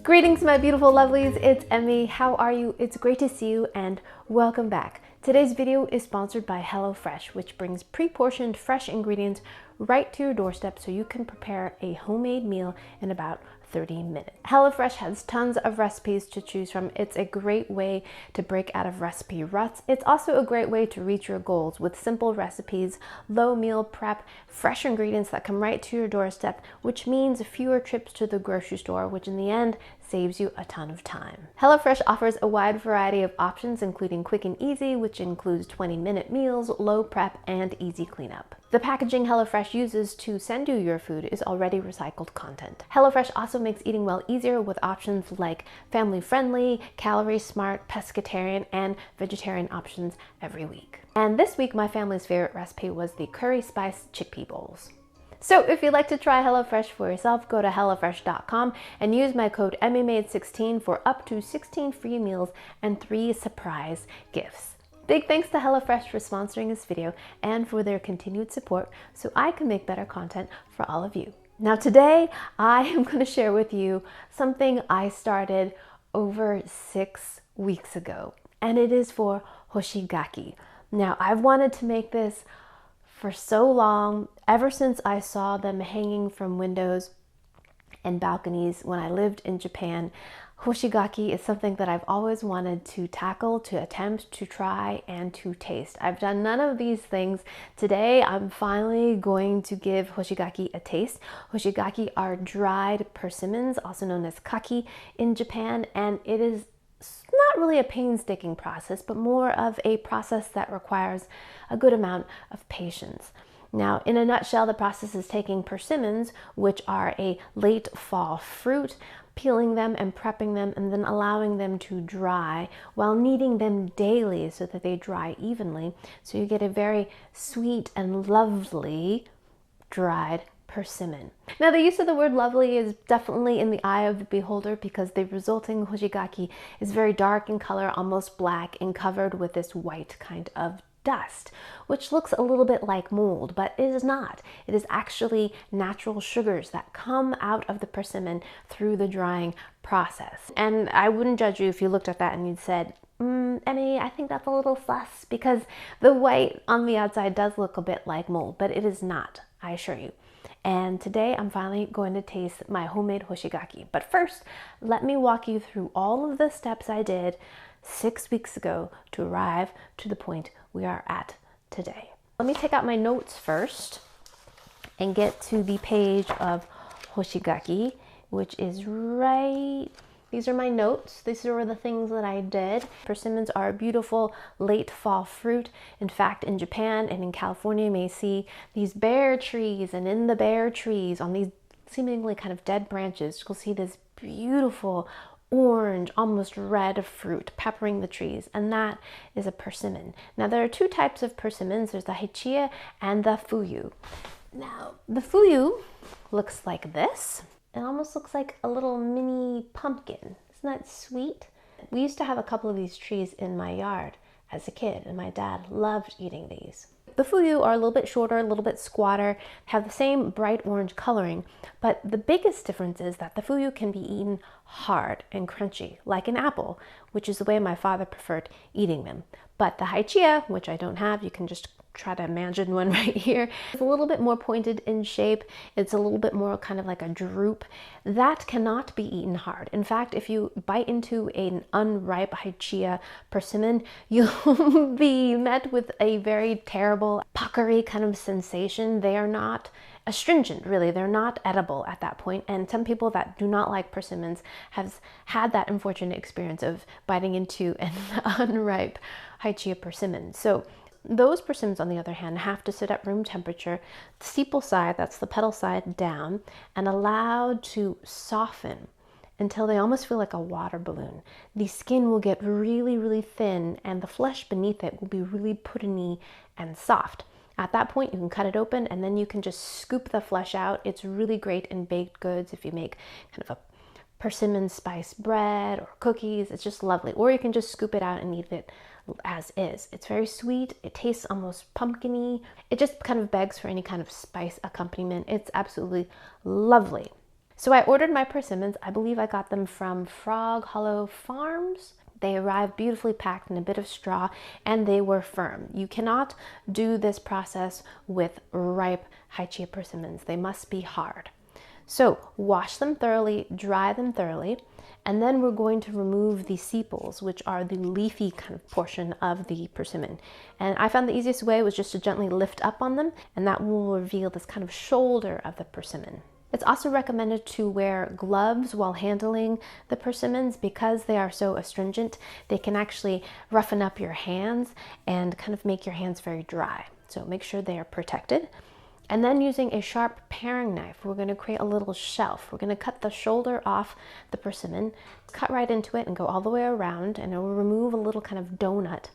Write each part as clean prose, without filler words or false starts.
Greetings, my beautiful lovelies. It's Emmy. How are you? It's great to see you and welcome back. Today's video is sponsored by HelloFresh, which brings pre-portioned fresh ingredients right to your doorstep so you can prepare a homemade meal in about 30 minutes. HelloFresh has tons of recipes to choose from. It's a great way to break out of recipe ruts. It's also a great way to reach your goals with simple recipes, low meal prep, fresh ingredients that come right to your doorstep, which means fewer trips to the grocery store, which in the end saves you a ton of time. HelloFresh offers a wide variety of options, including quick and easy, which includes 20-minute meals, low prep, and easy cleanup. The packaging HelloFresh uses to send you your food is already recycled content. HelloFresh also makes eating well easier with options like family-friendly, calorie-smart, pescatarian, and vegetarian options every week. And this week, my family's favorite recipe was the curry spice chickpea bowls. So if you'd like to try HelloFresh for yourself, go to HelloFresh.com and use my code emmymade16 for up to 16 free meals and 3 surprise gifts. Big thanks to HelloFresh for sponsoring this video and for their continued support so I can make better content for all of you. Now today, I am going to share with you something I started over 6 weeks ago, and it is for Hoshigaki. Now I've wanted to make this for so long, ever since I saw them hanging from windows and balconies when I lived in Japan. Hoshigaki is something that I've always wanted to tackle, to attempt, to try, and to taste. I've done none of these things. Today, I'm finally going to give Hoshigaki a taste. Hoshigaki are dried persimmons, also known as kaki in Japan, and it is not really a painstaking process, but more of a process that requires a good amount of patience. Now, in a nutshell, the process is taking persimmons, which are a late fall fruit, peeling them and prepping them, and then allowing them to dry while kneading them daily so that they dry evenly. So you get a very sweet and lovely dried persimmon. Now, the use of the word lovely is definitely in the eye of the beholder because the resulting Hoshigaki is very dark in color, almost black, and covered with this white kind of dust, which looks a little bit like mold, but it is not. It is actually natural sugars that come out of the persimmon through the drying process. And I wouldn't judge you if you looked at that and you'd said, Emmy, I think that's a little sus, because the white on the outside does look a bit like mold, but it is not, I assure you. And today I'm finally going to taste my homemade Hoshigaki. But first, let me walk you through all of the steps I did 6 weeks ago to arrive to the point we are at today. Let me take out my notes first and get to the page of Hoshigaki, which is right. These are my notes. These are the things that I did. Persimmons are a beautiful late fall fruit. In fact, in Japan and in California, you may see these bare trees, and in the bare trees, on these seemingly kind of dead branches, you'll see this beautiful orange, almost red fruit peppering the trees, and that is a persimmon. Now, there are 2 types of persimmons. There's the Hichiya and the Fuyu. Now, the Fuyu looks like this. It almost looks like a little mini pumpkin. Isn't that sweet? We used to have a couple of these trees in my yard as a kid, and my dad loved eating these. The Fuyu are a little bit shorter, a little bit squatter, have the same bright orange coloring, but the biggest difference is that the Fuyu can be eaten hard and crunchy, like an apple, which is the way my father preferred eating them. But the Hichiya, which I don't have, you can just try to imagine one right here. It's a little bit more pointed in shape. It's a little bit more kind of like a droop. That cannot be eaten hard. In fact, if you bite into an unripe Hichiya persimmon, you'll be met with a very terrible puckery kind of sensation. They are not astringent, really. They're not edible at that point. And some people that do not like persimmons have had that unfortunate experience of biting into an unripe Hichiya persimmon. So those persimmons, on the other hand, have to sit at room temperature, the sepal side, that's the petal side, down, and allowed to soften until they almost feel like a water balloon. The skin will get really, really thin, and the flesh beneath it will be really puddingy and soft. At that point, you can cut it open, and then you can just scoop the flesh out. It's really great in baked goods if you make kind of a persimmon spice bread or cookies. It's just lovely. Or you can just scoop it out and eat it as is. It's very sweet. It tastes almost pumpkin-y. It just kind of begs for any kind of spice accompaniment. It's absolutely lovely. So I ordered my persimmons. I believe I got them from Frog Hollow Farms. They arrived beautifully packed in a bit of straw, and they were firm. You cannot do this process with ripe Hichiya persimmons. They must be hard. So wash them thoroughly, dry them thoroughly, and then we're going to remove the sepals, which are the leafy kind of portion of the persimmon. And I found the easiest way was just to gently lift up on them, and that will reveal this kind of shoulder of the persimmon. It's also recommended to wear gloves while handling the persimmons because they are so astringent. They can actually roughen up your hands and kind of make your hands very dry. So make sure they are protected. And then using a sharp paring knife, we're going to create a little shelf. We're going to cut the shoulder off the persimmon, cut right into it and go all the way around, and it will remove a little kind of donut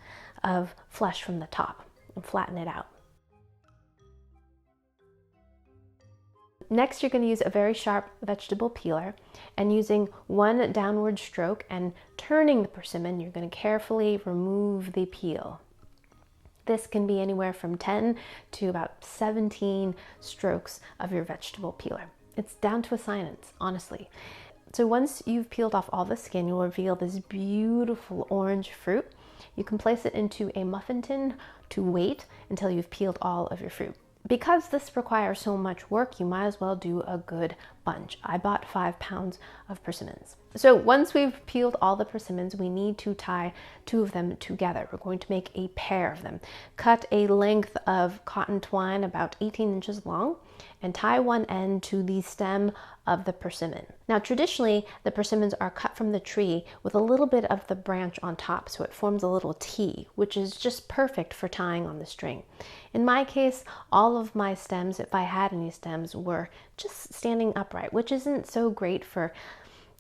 of flesh from the top and flatten it out. Next, you're going to use a very sharp vegetable peeler, and using one downward stroke and turning the persimmon, you're going to carefully remove the peel. This can be anywhere from 10 to about 17 strokes of your vegetable peeler. It's down to a science, honestly. So once you've peeled off all the skin, you'll reveal this beautiful orange fruit. You can place it into a muffin tin to wait until you've peeled all of your fruit. Because this requires so much work, you might as well do a good bunch. I bought 5 pounds of persimmons. So once we've peeled all the persimmons, we need to tie 2 of them together. We're going to make a pair of them. Cut a length of cotton twine about 18 inches long and tie one end to the stem of the persimmon. Now, traditionally, the persimmons are cut from the tree with a little bit of the branch on top, so it forms a little T, which is just perfect for tying on the string. In my case, all of my stems, if I had any stems, were just standing upright, which isn't so great for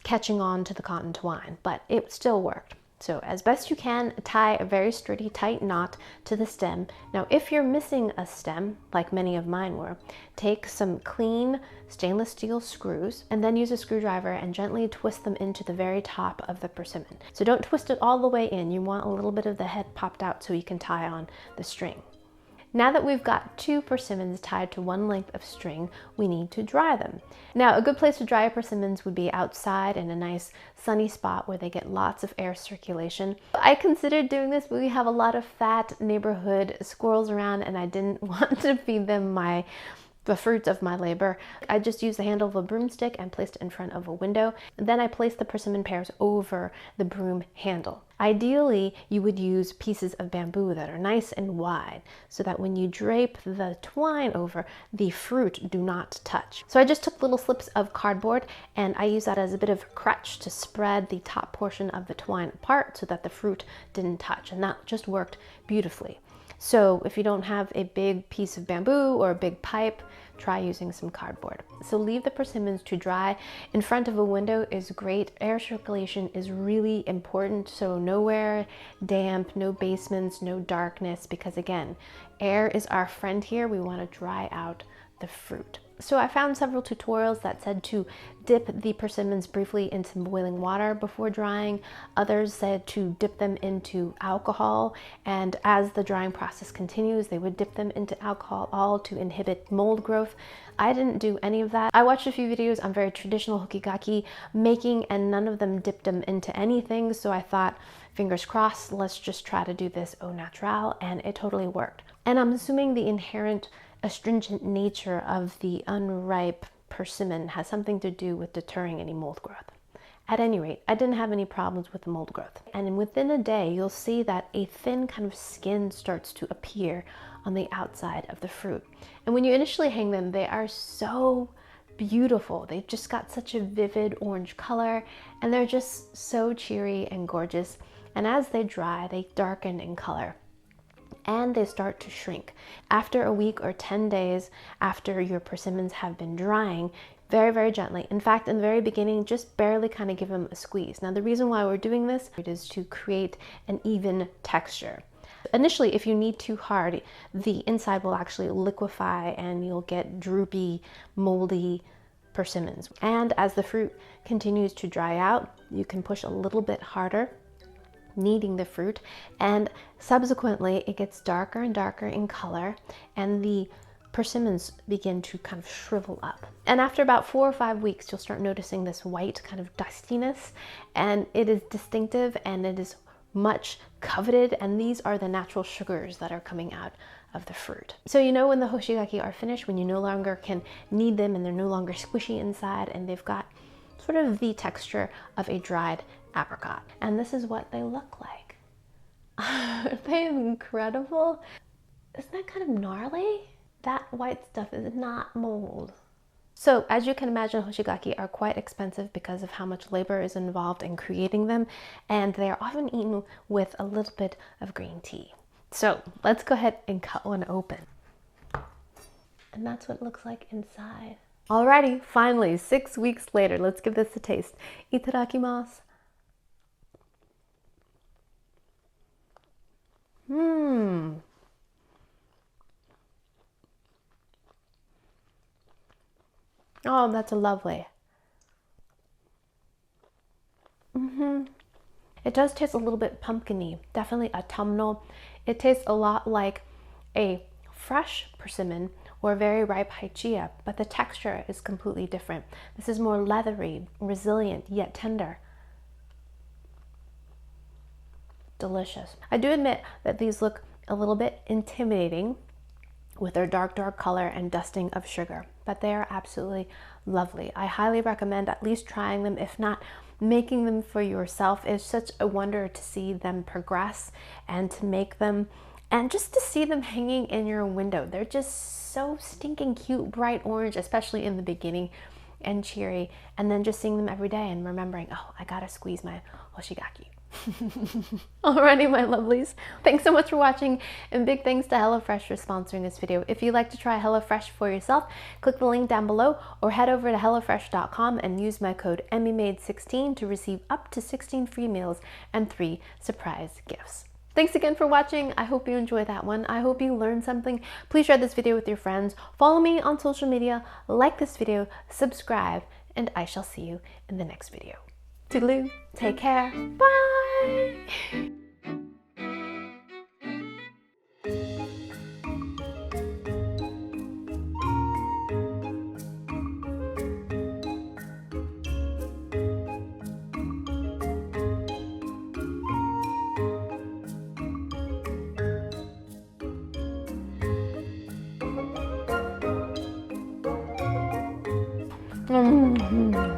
catching on to the cotton twine, but it still worked. So as best you can, tie a very sturdy, tight knot to the stem. Now, if you're missing a stem, like many of mine were, take some clean stainless steel screws and then use a screwdriver and gently twist them into the very top of the persimmon. So don't twist it all the way in. You want a little bit of the head popped out so you can tie on the string. Now that we've got 2 persimmons tied to one length of string, we need to dry them. Now, a good place to dry your persimmons would be outside in a nice sunny spot where they get lots of air circulation. I considered doing this, but we have a lot of fat neighborhood squirrels around, and I didn't want to feed them the fruits of my labor. I just used the handle of a broomstick and placed it in front of a window. Then I placed the persimmon pears over the broom handle. Ideally, you would use pieces of bamboo that are nice and wide so that when you drape the twine over, the fruit do not touch. So I just took little slips of cardboard and I used that as a bit of a crutch to spread the top portion of the twine apart so that the fruit didn't touch, and that just worked beautifully. So if you don't have a big piece of bamboo or a big pipe, try using some cardboard. So leave the persimmons to dry. In front of a window is great. Air circulation is really important. So nowhere damp, no basements, no darkness, because again, air is our friend here. We want to dry out the fruit. So I found several tutorials that said to dip the persimmons briefly in some boiling water before drying. Others said to dip them into alcohol, and as the drying process continues, they would dip them into alcohol, all to inhibit mold growth. I didn't do any of that. I watched a few videos on very traditional Hoshigaki making, and none of them dipped them into anything, so I thought, fingers crossed, let's just try to do this au naturel, and it totally worked. And I'm assuming the inherent astringent nature of the unripe persimmon has something to do with deterring any mold growth. At any rate, I didn't have any problems with the mold growth. And within a day, you'll see that a thin kind of skin starts to appear on the outside of the fruit. And when you initially hang them, they are so beautiful. They've just got such a vivid orange color, and they're just so cheery and gorgeous. And as they dry, they darken in color, and they start to shrink. After a week or 10 days after your persimmons have been drying, very, very gently. In fact, in the very beginning, just barely kind of give them a squeeze. Now, the reason why we're doing this is to create an even texture. Initially, if you knead too hard, the inside will actually liquefy and you'll get droopy, moldy persimmons. And as the fruit continues to dry out, you can push a little bit harder, kneading the fruit, and subsequently it gets darker and darker in color, and the persimmons begin to kind of shrivel up. And after about 4 or 5 weeks, you'll start noticing this white kind of dustiness, and it is distinctive and it is much coveted, and these are the natural sugars that are coming out of the fruit. So you know when the Hoshigaki are finished, when you no longer can knead them and they're no longer squishy inside and they've got sort of the texture of a dried apricot. And this is what they look like. Aren't they incredible? Isn't that kind of gnarly? That white stuff is not mold. So as you can imagine, Hoshigaki are quite expensive because of how much labor is involved in creating them, and they are often eaten with a little bit of green tea. So let's go ahead and cut one open. And that's what it looks like inside. Alrighty, finally, 6 weeks later, let's give this a taste. Itadakimasu. Oh, that's lovely. It does taste a little bit pumpkin-y, definitely autumnal. It tastes a lot like a fresh persimmon or very ripe Hichiya, but the texture is completely different. This is more leathery, resilient, yet tender. Delicious. I do admit that these look a little bit intimidating with their dark color and dusting of sugar, but they are absolutely lovely. I highly recommend at least trying them, if not making them for yourself. It's such a wonder to see them progress and to make them, and just to see them hanging in your window. They're just so stinking cute, bright orange, especially in the beginning, and cheery, and then just seeing them every day and remembering, oh, I gotta squeeze my Hoshigaki. Alrighty, my lovelies, thanks so much for watching, and big thanks to HelloFresh for sponsoring this video. If you'd like to try HelloFresh for yourself, click the link down below or head over to hellofresh.com and use my code emmymade16 to receive up to 16 free meals and 3 surprise gifts. Thanks again for watching. I hope you enjoyed that one. I hope you learned something. Please share this video with your friends. Follow me on social media, like this video, subscribe, and I shall see you in the next video. Toodaloo, take care, bye! Mm-hmm.